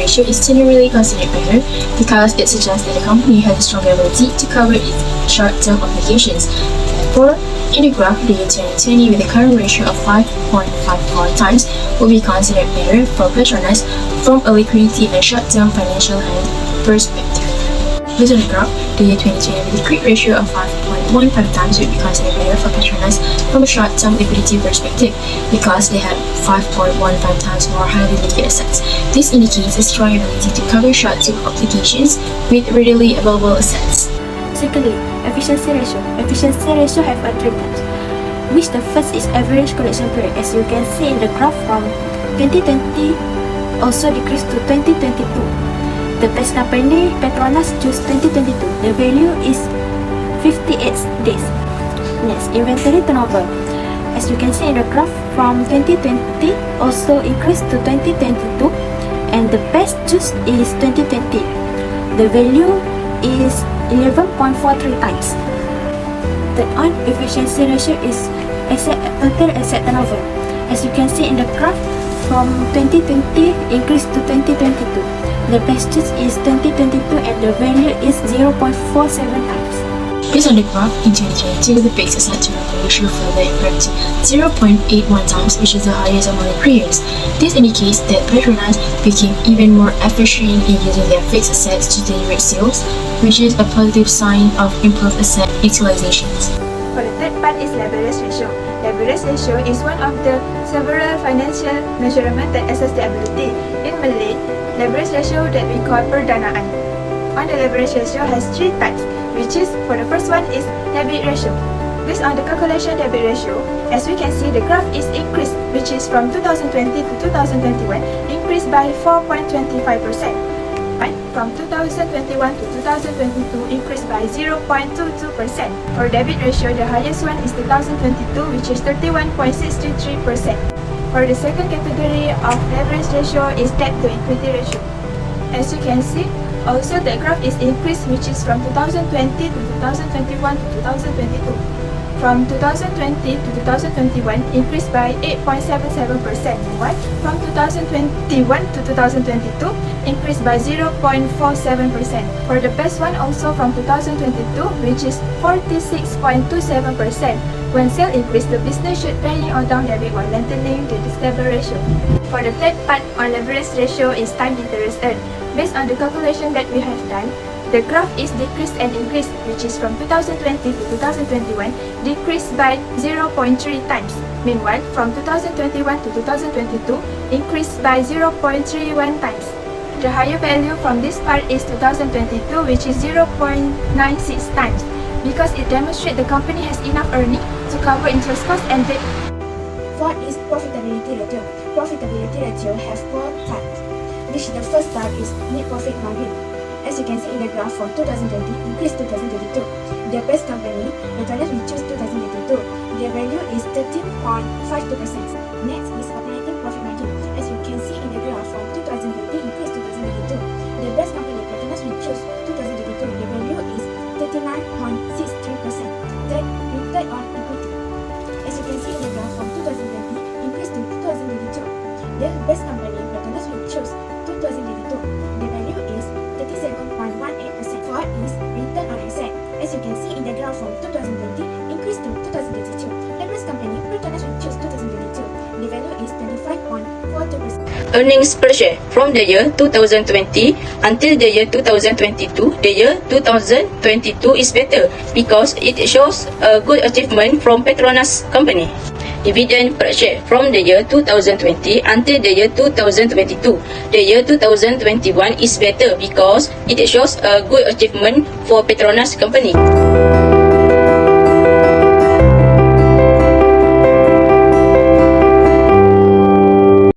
ratio is generally considered better because it suggests that the company has a stronger ability to cover its short-term obligations. Therefore, in the graph, the year 2020 with a current ratio of 5.54 times will be considered better for Petronas from a liquidity and short-term financial health perspective. Based on the graph, the year 2020 with a quick ratio of 5.15 times will be considered better for Petronas from a short-term liquidity perspective because they have 5.15 times more highly liquid assets. This indicates a strong ability to cover short-term obligations with readily available assets. Secondly, efficiency ratio. Efficiency ratio have a three types, which the first is average collection period. As you can see in the graph, from 2020 also decreased to 2022. The best company, Petronas, choose 2022. The value is 58 days. Next, inventory turnover. As you can see in the graph, from 2020 also increased to 2022, and the best choose is 2020. The value is 11.43 times. Third on, efficiency ratio is total asset turnover. As you can see in the graph, from 2020 increased to 2022. The best choice is 2022 and the value is 0.47 times. Based on the graph, in 2022, the fixed asset turnover ratio further improved to 0.81 times, which is the highest among the peers. This indicates that Petronas became even more efficient in using their fixed assets to generate sales, which is a positive sign of improved asset utilization. For the third part is leverage ratio. Leverage ratio is one of the several financial measurements that assess the ability. In Malay, leverage ratio that we call perdanaan. On the leverage ratio has three types, which is, for the first one is debit ratio. Based on the calculation debit ratio, as we can see, the graph is increased, which is from 2020 to 2021, increased by 4.25%. And from 2021 to 2022, increased by 0.22%. For debit ratio, the highest one is 2022, which is 31.633%. For the second category of leverage ratio is debt to equity ratio. As you can see, also the graph is increased, which is from 2020 to 2021 to 2022. From 2020 to 2021, increased by 8.77%, while from 2021 to 2022, increased by 0.47%. For the best one also from 2022, which is 46.27%. When sale increase, the business should pay or down debit while lengthening the leverage ratio. For the third part on leverage ratio is time interest earned. Based on the calculation that we have done, the graph is decreased and increased, which is from 2020 to 2021, decreased by 0.3 times. Meanwhile, from 2021 to 2022, increased by 0.31 times. The higher value from this part is 2022, which is 0.96 times, because it demonstrates the company has enough earning to cover interest cost and debt. Fourth is profitability ratio. Profitability ratio has four types, which the first type is net profit margin. As you can see in the graph, from 2020 increased to 2022. The best company, Petronas, we choose 2022. Their value is 13.52%. Next is operating profit margin. As you can see in the graph, from 2020 increased to 2022. The best company, Petronas, we choose 2022. The value is 39.63%. Third, return on equity. As you can see in the graph, from 2020 increased to 2022. The best company, Petronas, we choose 2022. The value is 37.18%. Fourth is return on asset. As you can see in the graph, from 2020 increased to 2022. The best company, Petronas, we choose 2022. The value is 25.42%. Earnings per share from the year 2020 until the year 2022. The year 2022 is better because it shows a good achievement from Petronas company. Dividend per share from the year 2020 until the year 2022. The year 2021 is better because it shows a good achievement for Petronas company.